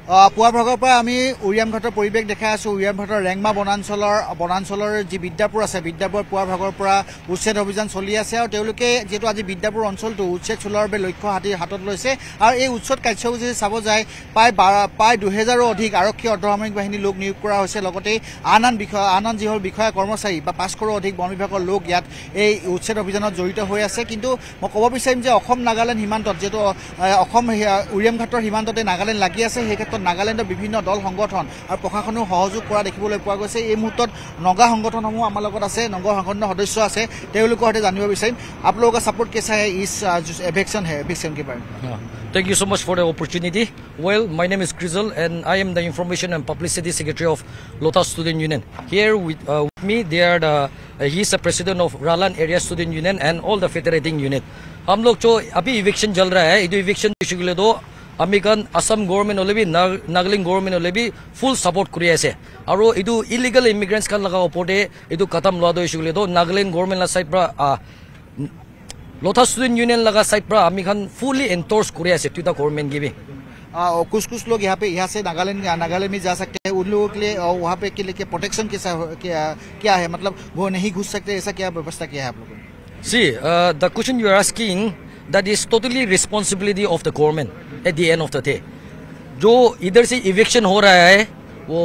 পুৱা ভাগৰ পৰা আমি উৰিয়ামঘাটৰ পৰিৱেশ দেখাই আছো। উৰিয়ামঘাটৰ ৰেংমা বনাঞ্চলৰ যি বিদ্যাপুৰ আছে, বিদ্যাপুৰ পুৱা ভাগৰ পৰা উচ্ছেদ অভিযান চলি আছে আৰু তেওঁলোকে যেহেতু আজি বিদ্যাপুৰ অঞ্চলটো উচ্ছেদ চলোৱাৰ বাবে লক্ষ্য হাতত লৈছে আৰু এই উচ্ছেদ কাৰ্যসূচী চাব যায় প্ৰায় 2000ৰো অধিক আৰক্ষী অৰ্ধসামৰিক বাহিনী লোক নিয়োগ কৰা হৈছে। লগতে আন যিসকল বিষয়া কৰ্মচাৰী বা 500ৰো অধিক বন বিভাগৰ লোক ইয়াত এই উচ্ছেদ অভিযানত জড়িত হৈ আছে। কিন্তু মই ক'ব বিচাৰিম যে অসম নাগালেণ্ড সীমান্তত যেহেতু অসম উৰিয়ামঘাটৰ সীমান্ততে নাগালেণ্ড লাগি আছে, সেই ক্ষেত্ৰত নাগালেণ্ডৰ বিভিন্ন দল সংগঠন আৰু প্ৰশাসনেও সহযোগ কৰা দেখিবলৈ পোৱা গৈছে। এই মুহূৰ্তত নগা সংগঠনসমূহ আমাৰ লগত আছে, নগা সংগঠনৰ সদস্য আছে, তেওঁলোকৰ সৈতে জানিব বিচাৰিম आप लोगों का सपोर्ट कैसा है इस जो एविक्शन है, एविक्शन के बारे में? Thank you so much for the opportunity. Well, my name is Grizzle and I am the Information and Publicity Secretary of Lotus Student Union. Here with me, he is the president of Ralan Area Student Union and all the federating unit. हम लोग जो अभी eviction चल रहा है, ये eviction issue के लिए तो अमेरिकन असम गवर्नमेंट वाले भी नागालैंड गवर्नमेंट वाले भी फुल सपोर्ट करी আছে আৰু ইটো ইলিগাল ইমিগ্ৰেন্টছ কান লগা ওপৰতে ইটো খতম লোৱা দৈ ইশু के लिए तो नागालैंड गवर्नमेंट ला साइड পৰা लोटस स्टूडेंट यूनियन लगा साइड पर हम खान फुली एंडोर्स कर गवर्नमेंट की भी। कुछ लोग यहाँ से नागालैंड में जा सकते हैं, उन लोगों के लिए वहाँ पे के लिए प्रोटेक्शन क्या है, मतलब वो नहीं घुस सकते, ऐसा क्या व्यवस्था किया है आप लोगों ने? See the question you are asking that is totally responsibility of the government at the end of the day. जो इधर से इविक्शन हो रहा है वो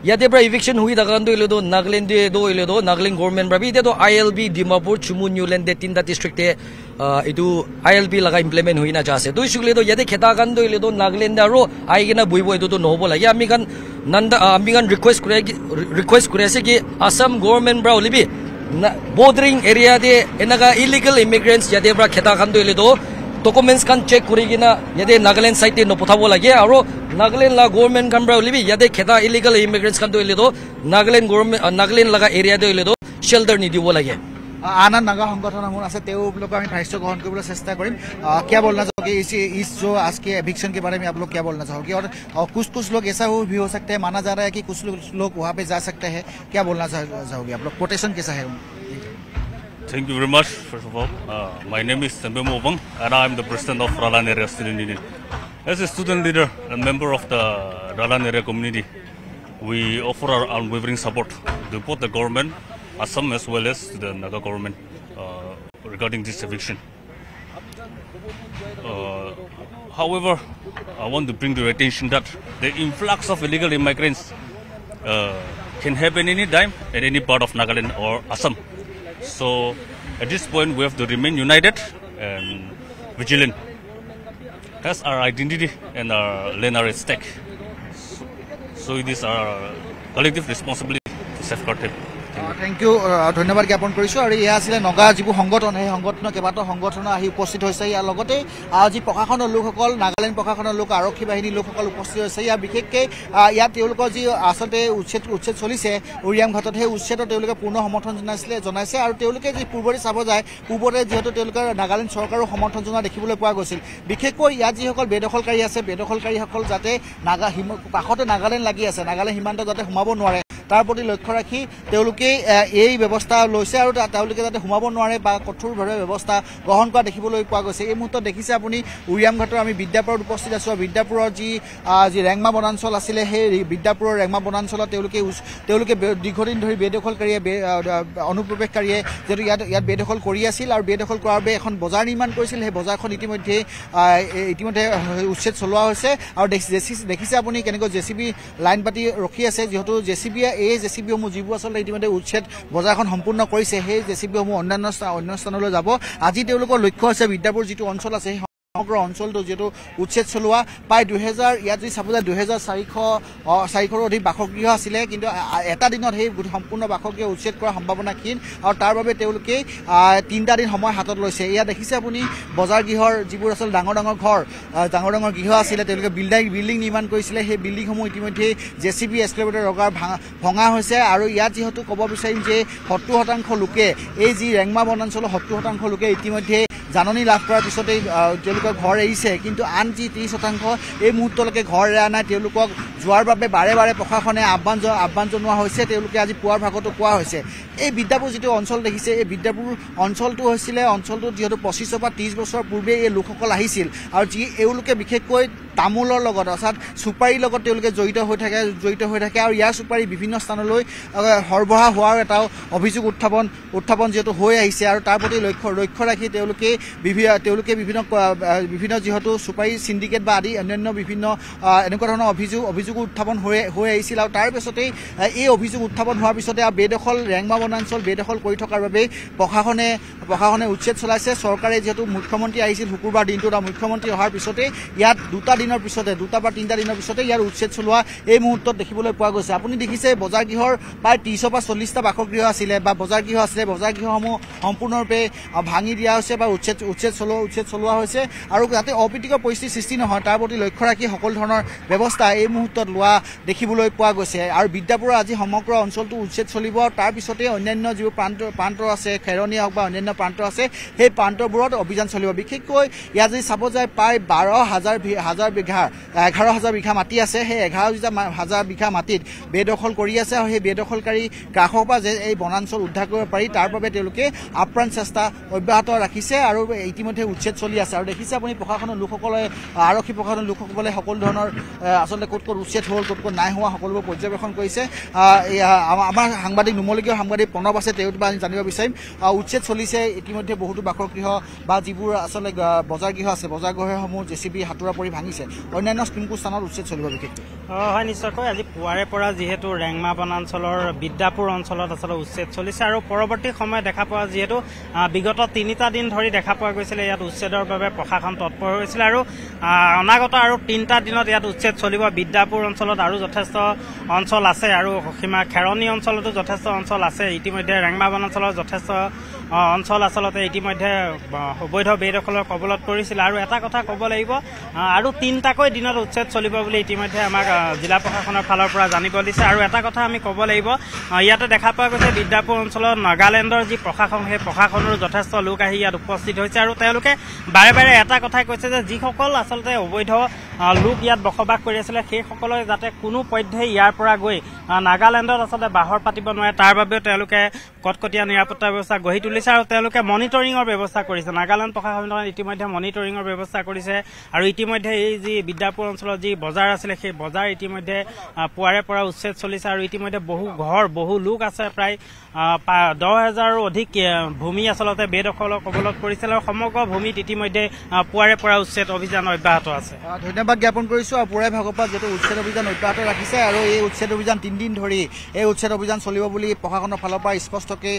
यादे पर इविक्शन हुई दगान दो नागालैंड दो नागालैंड गवर्नमेंट पर भी तो ILB डिमापुर चुमू न्यूलैंड दे 3टा डिस्ट्रिक्ट इटू ILB लगा इम्प्लीमेंट हुई ना चाहे तो इसलिए तो यादे खेता गान दो नागालैंड आरो आई के ना बुइबो इटू तो नहबो लगे आमी गान रिक्वेस्ट करे से कि असम गवर्नमेंट ब्रा ओलिबी बॉर्डरिंग एरिया दे एनागा इलीगल इमिग्रेंट्स यादे ब्रा खेता गान दो डॉक्यूमेंट्स कान चेक करिगिना यादे नागालैंड साइड ते न पठाबो लागे आरो नागालैंड ला गवर्नमेंट कान ब्रा लिबि यादे खेता इलीगल इमिग्रेंट्स कान दोइले दो नागालैंड गवर्नमेंट नागालैंड लगा एरिया दोइले दो शेल्टर नि दिबो लागे। आना नगा संगठन আছে তেওঁলোকক আমি ভাষ্য গ্রহণ কৰিবলৈ চেষ্টা কৰিম। क्या बोलना चाहोगे इस जो आज के एविक्शन के बारे में आप लोग क्या बोलना चाहोगे? और कुछ लोग ऐसा भी हो सकते हैं, माना जा रहा है कि कुछ लोग वहाँ पे जा सकते हैं, क्या बोलना चाहोगे आप लोग? प्रोटेक्शन कैसा है? Thank you very much. First of all, my name is Sembemo Obang and I am the president of Ralan Area Student Union. As a student leader and member of the Ralan Area community, we offer our unwavering support to both the government, Assam as well as the Naga government regarding this eviction. However, I want to bring to your attention that the influx of illegal immigrants can happen any time at any part of Nagaland or Assam. So at this point we have to remain united and vigilant as our identity and our land are at stake. So it is our collective responsibility to safeguard them. Thank you धन्यवाद ज्ञापन करिছো আৰু ইয়া আছিল নগা যিবু সংগঠন এই সংগঠনৰ কেবাটো সংগঠন আহি উপস্থিত হৈছে। ইয়াৰ লগতে আজি প্ৰশাসনৰ লোকসকল নাগালেণ্ড প্ৰশাসনৰ লোক আৰক্ষী বাহিনীৰ লোকসকল উপস্থিত হৈছে। ইয়াৰ বিশেষকৈ ইয়াত তেওঁলোকৰ যি আচলতে উচ্ছেদ চলিছে উৰিয়ামঘাটত সেই উচ্ছেদৰ তেওঁলোকে পূৰ্ণ সমৰ্থন জনাইছে আৰু তেওঁলোকে যি পূৰ্বতে চাব যায় পূৰ্বতে যিহেতু তেওঁলোকৰ নাগালেণ্ড চৰকাৰৰ সমৰ্থন জনোৱা দেখিবলৈ পোৱা গৈছিল। বিশেষকৈ ইয়াত যিসকল বেদখলকাৰী আছে বেদখলকাৰীসকল যাতে কাষতে নাগালেণ্ড লাগি আছে নাগালেণ্ড সীমান্ত যাতে সোমাব নোৱাৰে তাৰ প্ৰতি লক্ষ্য ৰাখি তেওঁলোকে এই ব্যৱস্থা লৈছে আৰু তেওঁলোকে যাতে সোমাব নোৱাৰে বা কঠোৰভাৱে ব্যৱস্থা গ্ৰহণ কৰা দেখিবলৈ পোৱা গৈছে। এই মুহূৰ্তত দেখিছে আপুনি উৰিয়ামঘাটৰ আমি বিদ্যাপুৰত উপস্থিত আছো। বিদ্যাপুৰৰ যি ৰেংমা বনাঞ্চল আছিলে সেই বিদ্যাপুৰৰ ৰেংমা বনাঞ্চলত তেওঁলোকে দীৰ্ঘদিন ধৰি বেদখলকাৰীয়ে অনুপ্ৰৱেশকাৰীয়ে যিহেতু ইয়াত বেদখল কৰি আছিল আৰু বেদখল কৰাৰ বাবে এখন বজাৰ নিৰ্মাণ কৰিছিল। সেই বজাৰখন ইতিমধ্যে উচ্ছেদ চলোৱা হৈছে আৰু দেখিছে আপুনি কেনেকৈ JCB লাইন পাতি ৰখি আছে। যিহেতু JCBয়ে এই JCBসমূহ যিবোৰ আচলতে ইতিমধ্যে উচ্ছেদ বজাৰখন সম্পূৰ্ণ কৰিছে সেই JCBসমূহ অন্য স্থানলৈ যাব। আজি তেওঁলোকৰ লক্ষ্য হৈছে বিদ্যাপুৰ যিটো অঞ্চল আছে সমগ্ৰ অঞ্চলটো যেটো উচ্ছেদ চলোৱা প্ৰায় 2000 ইয়াত যদি চাব যায় 2400ৰো অধিক বাসগৃহ আছিলে, কিন্তু এটা দিনত সেই সম্পূৰ্ণ বাসগৃহ উচ্ছেদ কৰাৰ সম্ভাৱনা ক্ষীণ আৰু তাৰ বাবে তেওঁলোকে 3টা দিন সময় হাতত লৈছে। ইয়াত দেখিছে আপুনি বজাৰ গৃহৰ যিবোৰ আছিল ডাঙৰ ডাঙৰ গৃহ আছিলে তেওঁলোকে বিল্ডিং নিৰ্মাণ কৰিছিলে। সেই বিল্ডিংসমূহ ইতিমধ্যে JCB এক্সকেভেটৰ ৰগাৰ ভঙা হৈছে আৰু ইয়াত যিহেতু ক'ব বিচাৰিম যে 70% লোকে এই যি ৰেংমা বনাঞ্চলৰ 70% লোকে ইতিমধ্যে জাননী লাভ কৰাৰ পিছতেই তেওঁলোকৰ ঘৰ এৰিছে কিন্তু আন যি 30% এই মুহূৰ্তলৈকে ঘৰ এৰা নাই তেওঁলোকক যোৱাৰ বাবে বাৰে বাৰে প্ৰশাসনে আহ্বান জনোৱা হৈছে তেওঁলোকে আজি পুৱাৰ ভাগতো কোৱা হৈছে এই বিদ্যাপুৰ যিটো অঞ্চল দেখিছে এই বিদ্যাপুৰ অঞ্চলটো হৈছিলে অঞ্চলটো যিহেতু 25 পৰা 30 বছৰ পূৰ্বে এই লোকসকল আহিছিল আৰু যি এওঁলোকে বিশেষকৈ তামোলৰ লগত অৰ্থাৎ সুপাৰীৰ লগত তেওঁলোকে জড়িত হৈ থাকে আৰু ইয়াৰ সুপাৰী বিভিন্ন স্থানলৈ সৰবৰাহ হোৱাৰ এটা অভিযোগ উত্থাপন যিহেতু হৈ আহিছে আৰু তাৰ প্ৰতি লক্ষ্য ৰাখি তেওঁলোকে বিভিন্ন যিহেতু সুপাৰী সিন্ডিকেট বা আদি অন্যান্য বিভিন্ন এনেকুৱা ধৰণৰ অভিযোগ উত্থাপন হৈ আহিছিল আৰু তাৰ পিছতেই এই অভিযোগ উত্থাপন হোৱাৰ পিছতে বেদখল ৰেংমা বনাঞ্চল বেদখল কৰি থকাৰ বাবে প্ৰশাসনে উচ্ছেদ চলাইছে চৰকাৰে যিহেতু মুখ্যমন্ত্ৰী আহিছিল শুকুৰবাৰ দিনটোত মুখ্যমন্ত্ৰী অহাৰ পিছতে ইয়াত দুটা বা তিনিটা দিনৰ পিছতে ইয়াৰ উচ্ছেদ চলোৱা এই মুহূৰ্তত দেখিবলৈ পোৱা গৈছে আপুনি দেখিছে বজাৰগৃহৰ প্ৰায় 30 পৰা 40টা বাসগৃহ আছিলে বা বজাৰগৃহসমূহ সম্পূৰ্ণৰূপে ভাঙি দিয়া হৈছে বা উচ্ছেদ চলোৱা হৈছে আৰু যাতে অপ্ৰীতিকৰ পৰিস্থিতিৰ সৃষ্টি নহয় তাৰ প্ৰতি লক্ষ্য ৰাখি সকলো ধৰণৰ ব্যৱস্থা এই মুহূৰ্তত লোৱা দেখিবলৈ পোৱা গৈছে আৰু বিদ্যাপুৰৰ আজি সমগ্ৰ অঞ্চলটো উচ্ছেদ চলিব তাৰ পিছতে অন্যান্য যিবোৰ প্ৰান্ত আছে খেৰণীয়া হওক বা অন্যান্য প্ৰান্ত আছে সেই প্ৰান্তবোৰত অভিযান চলিব বিশেষকৈ ইয়াত যদি চাব যায় প্ৰায় 11,000 বিঘা মাটি আছে সেই 11,000 বিঘা মাটিত বেদখল কৰি আছে আৰু সেই বেদখলকাৰী কাষৰ পৰা যে এই বনাঞ্চল উদ্ধাৰ কৰিব পাৰি তাৰ বাবে তেওঁলোকে আপ্ৰাণ চেষ্টা অব্যাহত ৰাখিছে আৰু ইতিমধ্যে উচ্ছেদ চলি আছে আৰু দেখিছে আপুনি প্ৰশাসনৰ লোকসকলে আৰক্ষী প্ৰশাসনৰ লোকসকলে সকলো ধৰণৰ আচলতে ক'ত উচ্ছেদ হ'ল ক'ত নাই হোৱা সকলোবোৰ পৰ্যবেক্ষণ কৰিছে আমাৰ সাংবাদিক নুমলীগীয় সাংবাদিক প্ৰণৱ আছে তেওঁ জানিব বিচাৰিম উচ্ছেদ চলিছে ইতিমধ্যে বহুতো বাসগৃহ বা যিবোৰ আচলতে বজাৰগৃহ আছে বজাৰগৃহসমূহ জেচিবি হাতুৰা পৰি ভাঙিছে অন্যান্য স্থানবোৰ স্থানত উচ্ছেদ চলিব বিশেষকৈ হয় নিশ্চয়কৈ আজি পুৱাৰে পৰা যিহেতু ৰেংমা বনাঞ্চলৰ বিদ্যাপুৰ অঞ্চলত আচলতে উচ্ছেদ চলিছে আৰু পৰৱৰ্তী সময়ত দেখা পোৱা যিহেতু বিগত 3টা দিন ধৰি দেখা পোৱা গৈছিলে ইয়াত উচ্ছেদৰ বাবে প্ৰশাসন তৎপৰ হৈছিল আৰু অনাগত আৰু 3টা দিনত ইয়াত উচ্ছেদ চলিব বিদ্যাপুৰ অঞ্চলত আৰু যথেষ্ট অঞ্চল আছে আৰু সীমা খেৰণী অঞ্চলতো যথেষ্ট অঞ্চল আছে ইতিমধ্যে ৰেংমা বনাঞ্চলৰ যথেষ্ট অঞ্চল আচলতে ইতিমধ্যে অবৈধ বেদখলৰ কবলত কৰিছিল আৰু এটা কথা ক'ব লাগিব আৰু 3টাকৈ দিনত উচ্ছেদ চলিব বুলি ইতিমধ্যে আমাক জিলা প্ৰশাসনৰ ফালৰ পৰা জানিব দিছে আৰু এটা কথা আমি ক'ব লাগিব ইয়াতে দেখা পোৱা গৈছে বিদ্যাপুৰ অঞ্চলত নাগালেণ্ডৰ যি প্ৰশাসন সেই প্ৰশাসনৰ যথেষ্ট লোক আহি ইয়াত উপস্থিত হৈছে আৰু তেওঁলোকে বাৰে বাৰে এটা কথাই কৈছে যে যিসকল আচলতে অবৈধ লোক ইয়াত বসবাস কৰি আছিলে সেইসকলে যাতে কোনো পধ্যেই ইয়াৰ পৰা গৈ নাগালেণ্ডত আচলতে বাহৰ পাতিব নোৱাৰে তাৰ বাবেও তেওঁলোকে কটকটীয়া নিৰাপত্তা ব্যৱস্থা গঢ়ি তুলিছে আৰু তেওঁলোকে মনিটৰিঙৰ ব্যৱস্থা কৰিছে নাগালেণ্ড প্ৰশাসনে ইতিমধ্যে মনিটৰিঙৰ ব্যৱস্থা কৰিছে আৰু ইতিমধ্যে এই যি বিদ্যাপুৰ অঞ্চলত যি বজাৰ আছিলে সেই বজাৰ ইতিমধ্যে পুৱাৰে পৰা উচ্ছেদ চলিছে আৰু ইতিমধ্যে বহু লোক আছে প্ৰায় 10,000ৰো অধিক ভূমি আচলতে বেদখলৰ কবলত কৰিছিল আৰু সমগ্ৰ ভূমিত ইতিমধ্যে পুৱাৰে পৰা উচ্ছেদ অভিযান অব্যাহত আছে ধন্যবাদ জ্ঞাপন কৰিছোঁ আৰু পুৱাৰে ভাগৰ পৰা যিহেতু উচ্ছেদ অভিযান অব্যাহত ৰাখিছে আৰু এই উচ্ছেদ অভিযান 3 দিন ধৰি এই উচ্ছেদ অভিযান চলিব বুলি প্ৰশাসনৰ ফালৰ পৰা স্পষ্টকে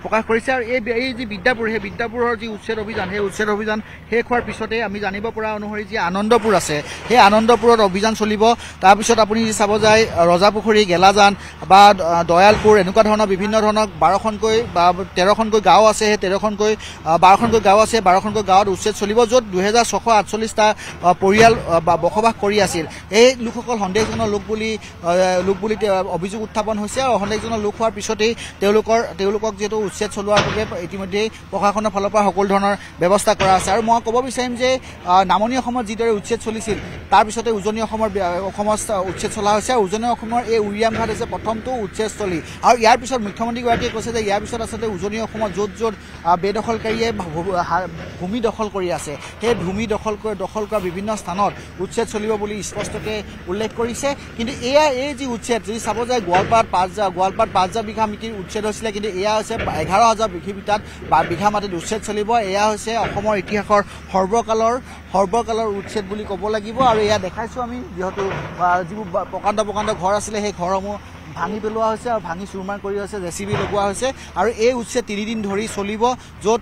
প্ৰকাশ কৰিছে আৰু এই যি বিদ্যাপুৰ সেই বিদ্যাপুৰৰ যি উচ্ছেদ অভিযান সেই উচ্ছেদ অভিযান শেষ হোৱাৰ পিছতে আমি জানিব পৰা অনুসৰি যি আনন্দপুৰ আছে সেই আনন্দপুৰত অভিযান চলিব তাৰপিছত আপুনি যদি চাব যায় ৰজাপুখুৰী গেলাজান বা দয়ালপুৰ এনেকুৱা ধৰণৰ বিভিন্ন ধৰণৰ 12খনকৈ বা 13খনকৈ গাঁও আছে সেই 12খনকৈ গাঁও আছে 12খনকৈ গাঁৱত উচ্ছেদ চলিব য'ত 2,648টা পৰিয়াল বসবাস কৰি আছিল এই লোকসকল সন্দেহজনক লোক বুলি অভিযোগ উত্থাপন হৈছে আৰু সন্দেহজনক লোক হোৱাৰ পিছতেই তেওঁলোকক যিহেতু উচ্ছেদ চলোৱাৰ বাবে ইতিমধ্যে প্ৰশাসনৰ ফালৰ পৰা সকলো ধৰণৰ ব্যৱস্থা কৰা আছে আৰু মই ক'ব বিচাৰিম যে নামনি অসমত যিদৰে উচ্ছেদ চলিছিল তাৰপিছতে উজনি অসমত উচ্ছেদ চলা হৈছে আৰু উজনি অসমৰ এই উৰিয়াম ঘাট হৈছে প্ৰথমটো উচ্ছেদস্থলী আৰু ইয়াৰ পিছত মুখ্যমন্ত্ৰীগৰাকীয়ে কৈছে যে ইয়াৰ পিছত আচলতে উজনি অসমত য'ত বেদখলকাৰীয়ে ভূমি দখল কৰি আছে সেই ভূমি দখল কৰা বিভিন্ন স্থানত উচ্ছেদ চলিব বুলি স্পষ্টকৈ উল্লেখ কৰিছে কিন্তু এই যি উচ্ছেদ যদি চাব যায় গোৱালপাৰাত 5,000 বিঘা মাটিৰ উচ্ছেদ হৈছিলে কিন্তু এয়া হৈছে 11,000 বিঘা মাটিত উচ্ছেদ চলিব এয়া হৈছে অসমৰ ইতিহাসৰ সৰ্বকালৰ উচ্ছেদ বুলি ক'ব লাগিব আৰু এয়া দেখাইছোঁ আমি যিহেতু যিবোৰ প্ৰকাণ্ড ঘৰ আছিলে সেই ঘৰসমূহ ভাঙি পেলোৱা হৈছে আৰু ভাঙি চুৰমাৰ কৰি হৈছে জেচিবি লগোৱা হৈছে আৰু এই উচ্ছেদ 3 দিন ধৰি চলিব য'ত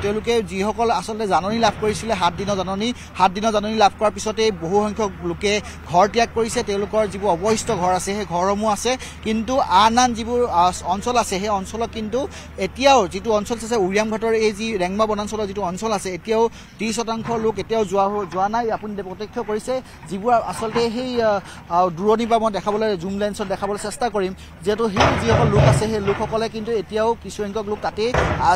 তেওঁলোকে যিসকল আচলতে জাননী লাভ কৰিছিলে 7 দিনৰ জাননী লাভ কৰাৰ পিছতে বহু সংখ্যক লোকে ঘৰ ত্যাগ কৰিছে তেওঁলোকৰ যিবোৰ অৱশিষ্ট ঘৰ আছে সেই ঘৰসমূহ আছে কিন্তু আন যিবোৰ অঞ্চল আছে সেই অঞ্চলত কিন্তু এতিয়াও যিটো অঞ্চল আছে উৰিয়াম ঘাটৰ এই যি ৰেংমা বনাঞ্চলৰ যিটো অঞ্চল আছে এতিয়াও 30% লোক এতিয়াও যোৱা নাই আপুনি প্ৰত্যক্ষ কৰিছে যিবোৰ আচলতে সেই দূৰণি বা মই দেখাবলৈ জুম লেন্সত দেখাবলৈ চেষ্টা কৰিম যেহেতু সেই যিসকল লোক আছে সেই লোকসকলে কিন্তু এতিয়াও কিছুসংখ্যক লোক তাতেই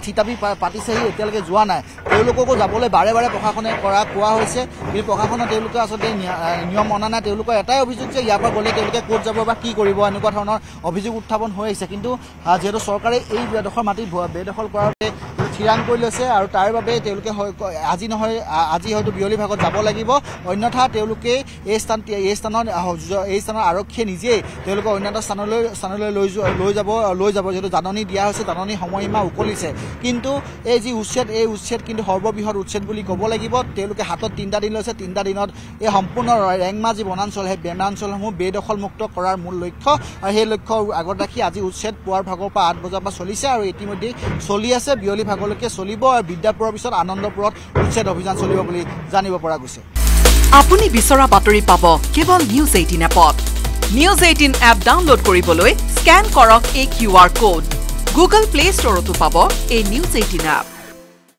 থিতাপি পাতিছেহি এতিয়ালৈকে যোৱা নাই তেওঁলোককো যাবলৈ বাৰে বাৰে প্ৰশাসনে কোৱা হৈছে কিন্তু প্ৰশাসনে তেওঁলোকে আচলতে নিয়ম মনা নাই তেওঁলোকৰ এটাই অভিযোগ যে ইয়াৰ পৰা গ'লে তেওঁলোকে ক'ত যাব বা কি কৰিব এনেকুৱা ধৰণৰ অভিযোগ উত্থাপন হৈ আহিছে কিন্তু যেহেতু চৰকাৰে এই বেডখৰ মাটি বেদখল কৰাৰ থিৰাং কৰি লৈছে আৰু তাৰ বাবে তেওঁলোকে আজি হয়তো বিয়লি ভাগত যাব লাগিব অন্যথা তেওঁলোকে এই স্থানৰ আৰক্ষীয়ে নিজেই তেওঁলোকে অন্যান্য স্থানলৈ লৈ যাব যেহেতু জাননী দিয়া হৈছে জাননী সময়সীমা উকলিছে কিন্তু এই যি এই উচ্ছেদ কিন্তু সৰ্ববৃহৎ উচ্ছেদ বুলি ক'ব লাগিব তেওঁলোকে হাতত 3টা দিন লৈছে 3টা দিনত এই সম্পূৰ্ণ ৰেংমা যি বনাঞ্চল সেই বনাঞ্চলসমূহ বেদখলমুক্ত কৰাৰ মূল লক্ষ্য আৰু সেই লক্ষ্য আগত ৰাখি আজি উচ্ছেদ পুৱাৰ ভাগৰ পৰা 8 বজাৰ পৰা চলিছে আৰু ইতিমধ্যে চলি আছে বিয়লি ভাগলৈকে চলিব আৰু বিদ্যাপুৰৰ পিছত আনন্দপুৰত উচ্ছেদ অভিযান চলিব বুলি জানিব পৰা গৈছে আপুনি বিচৰা বাতৰি পাব কেৱল নিউজ 18 এপত নিউজ 18 এপ ডাউনলোড কৰিবলৈ স্ক্যান কৰক এই QR কোড গুগল প্লে ষ্টৰতো পাব এই নিউজ 18 এপ